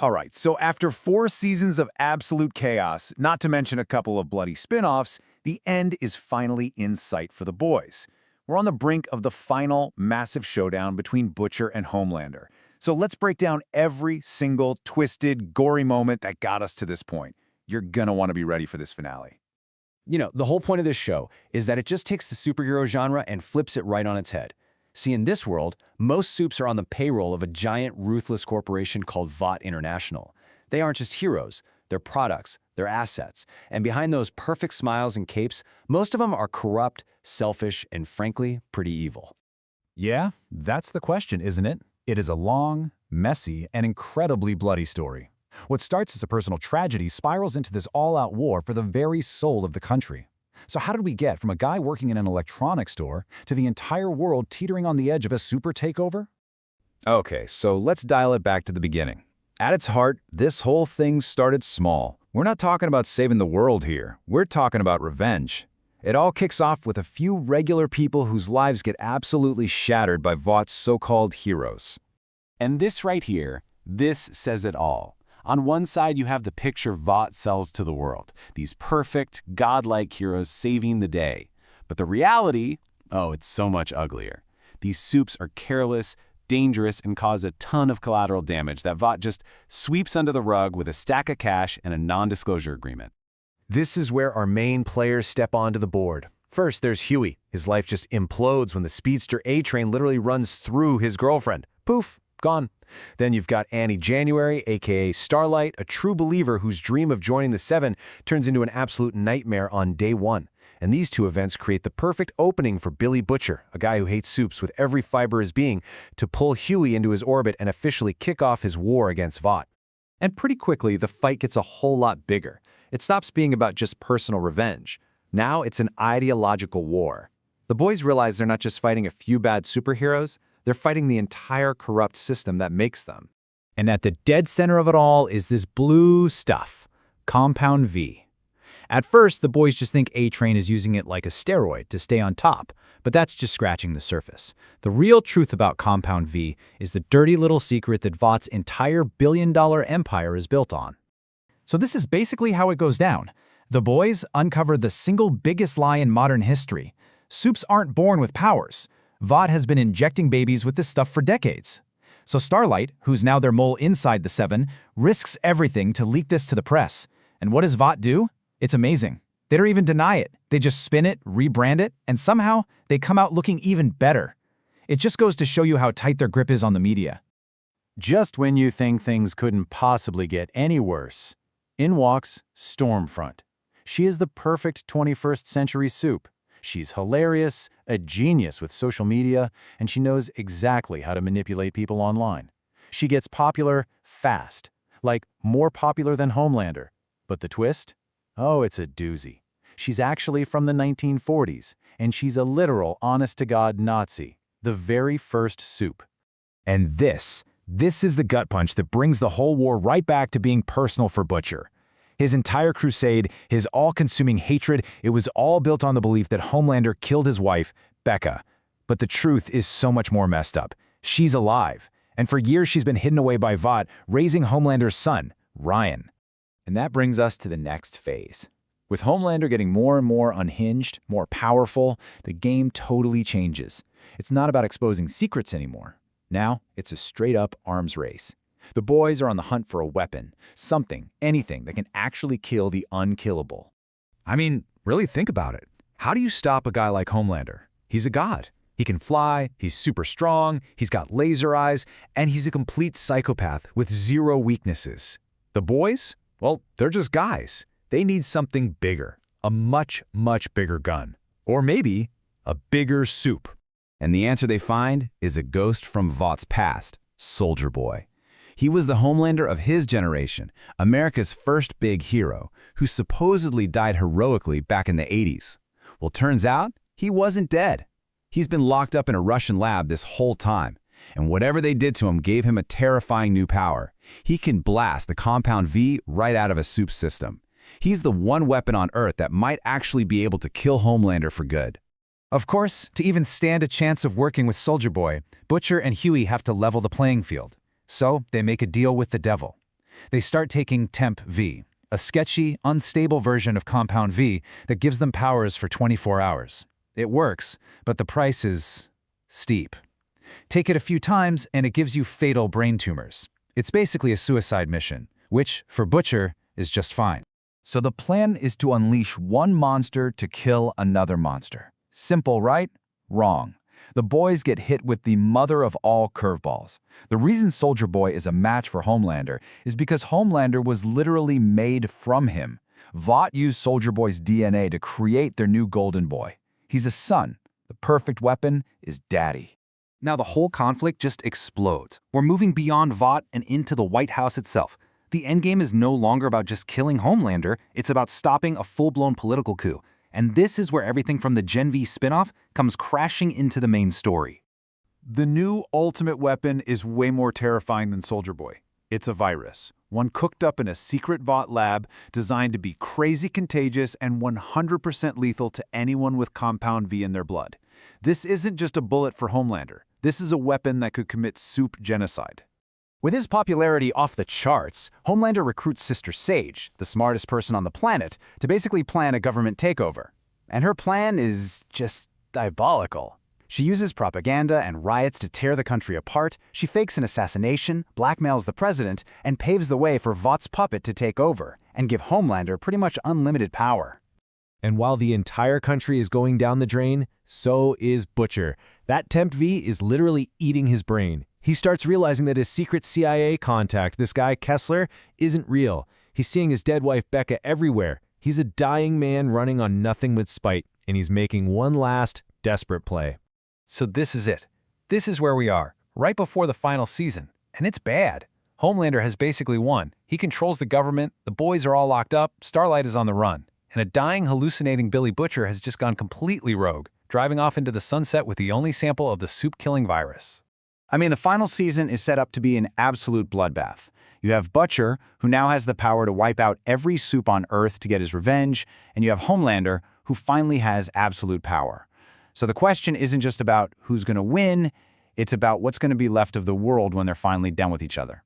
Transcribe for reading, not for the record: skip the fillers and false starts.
All right, so after 4 seasons of absolute chaos, not to mention a couple of bloody spin-offs, the end is finally in sight for the boys. We're on the brink of the final massive showdown between Butcher and Homelander. So let's break down every single twisted, gory moment that got us to this point. You're gonna want to be ready for this finale. The whole point of this show is that it just takes the superhero genre and flips it right on its head. See, in this world, most supes are on the payroll of a giant, ruthless corporation called Vought International. They aren't just heroes, they're products, they're assets. And behind those perfect smiles and capes, most of them are corrupt, selfish, and frankly, pretty evil. Yeah, that's the question, isn't it? It is a long, messy, and incredibly bloody story. What starts as a personal tragedy spirals into this all-out war for the very soul of the country. So how did we get from a guy working in an electronics store to the entire world teetering on the edge of a super takeover? Okay, so let's dial it back to the beginning. At its heart, this whole thing started small. We're not talking about saving the world here. We're talking about revenge. It all kicks off with a few regular people whose lives get absolutely shattered by Vought's so-called heroes. And this right here, this says it all. On one side, you have the picture Vought sells to the world, these perfect, godlike heroes saving the day. But the reality, oh, it's so much uglier. These supes are careless, dangerous, and cause a ton of collateral damage that Vought just sweeps under the rug with a stack of cash and a non-disclosure agreement. This is where our main players step onto the board. First, there's Hughie. His life just implodes when the speedster A-Train literally runs through his girlfriend. Poof, gone. Then you've got Annie January, aka Starlight, a true believer whose dream of joining the Seven turns into an absolute nightmare on day one. And these two events create the perfect opening for Billy Butcher, a guy who hates supes with every fiber of his being, to pull Hughie into his orbit and officially kick off his war against Vought. And pretty quickly, the fight gets a whole lot bigger. It stops being about just personal revenge. Now it's an ideological war. The boys realize they're not just fighting a few bad superheroes, they're fighting the entire corrupt system that makes them. And at the dead center of it all is this blue stuff, Compound V. At first, the boys just think A-Train is using it like a steroid to stay on top, but that's just scratching the surface. The real truth about Compound V is the dirty little secret that Vought's entire billion-dollar empire is built on. So this is basically how it goes down. The boys uncover the single biggest lie in modern history. Supes aren't born with powers. Vought has been injecting babies with this stuff for decades. So Starlight, who's now their mole inside the Seven, risks everything to leak this to the press. And what does Vought do? It's amazing. They don't even deny it. They just spin it, rebrand it, and somehow they come out looking even better. It just goes to show you how tight their grip is on the media. Just when you think things couldn't possibly get any worse, in walks Stormfront. She is the perfect 21st century supe. She's hilarious, a genius with social media, and she knows exactly how to manipulate people online. She gets popular fast, like more popular than Homelander. But the twist? Oh, it's a doozy. She's actually from the 1940s, and she's a literal honest-to-God Nazi, the very first supe. And this is the gut punch that brings the whole war right back to being personal for Butcher. His entire crusade, his all-consuming hatred, it was all built on the belief that Homelander killed his wife, Becca. But the truth is so much more messed up. She's alive, and for years she's been hidden away by Vought, raising Homelander's son, Ryan. And that brings us to the next phase. With Homelander getting more and more unhinged, more powerful, the game totally changes. It's not about exposing secrets anymore. Now, it's a straight-up arms race. The boys are on the hunt for a weapon, something, anything that can actually kill the unkillable. I mean, really think about it. How do you stop a guy like Homelander? He's a god. He can fly, he's super strong, he's got laser eyes, and he's a complete psychopath with zero weaknesses. The boys? Well, they're just guys. They need something bigger, a much, much bigger gun. Or maybe a bigger supe. And the answer they find is a ghost from Vought's past, Soldier Boy. He was the Homelander of his generation, America's first big hero, who supposedly died heroically back in the 80s. Well, turns out, he wasn't dead. He's been locked up in a Russian lab this whole time, and whatever they did to him gave him a terrifying new power. He can blast the Compound V right out of a supe system. He's the one weapon on Earth that might actually be able to kill Homelander for good. Of course, to even stand a chance of working with Soldier Boy, Butcher and Hughie have to level the playing field. So they make a deal with the devil. They start taking Temp V, a sketchy, unstable version of Compound V that gives them powers for 24 hours. It works, but the price is steep. Take it a few times and it gives you fatal brain tumors. It's basically a suicide mission, which, for Butcher, is just fine. So the plan is to unleash one monster to kill another monster. Simple, right? Wrong. The boys get hit with the mother of all curveballs. The reason Soldier Boy is a match for Homelander is because Homelander was literally made from him. Vought used Soldier Boy's DNA to create their new Golden Boy. He's a son. The perfect weapon is Daddy. Now the whole conflict just explodes. We're moving beyond Vought and into the White House itself. The endgame is no longer about just killing Homelander, it's about stopping a full-blown political coup. And this is where everything from the Gen V spinoff comes crashing into the main story. The new ultimate weapon is way more terrifying than Soldier Boy. It's a virus, one cooked up in a secret Vought lab designed to be crazy contagious and 100% lethal to anyone with Compound V in their blood. This isn't just a bullet for Homelander. This is a weapon that could commit Supe genocide. With his popularity off the charts, Homelander recruits Sister Sage, the smartest person on the planet, to basically plan a government takeover. And her plan is just diabolical. She uses propaganda and riots to tear the country apart, she fakes an assassination, blackmails the president, and paves the way for Vought's puppet to take over and give Homelander pretty much unlimited power. And while the entire country is going down the drain, so is Butcher. That Temp V is literally eating his brain. He starts realizing that his secret CIA contact, this guy Kessler, isn't real. He's seeing his dead wife Becca everywhere. He's a dying man running on nothing but spite, and he's making one last, desperate play. So this is it. This is where we are, right before the final season. And it's bad. Homelander has basically won. He controls the government, the boys are all locked up, Starlight is on the run. And a dying, hallucinating Billy Butcher has just gone completely rogue, driving off into the sunset with the only sample of the Supe-killing virus. I mean, the final season is set up to be an absolute bloodbath. You have Butcher, who now has the power to wipe out every Supe on Earth to get his revenge, and you have Homelander, who finally has absolute power. So the question isn't just about who's going to win, it's about what's going to be left of the world when they're finally done with each other.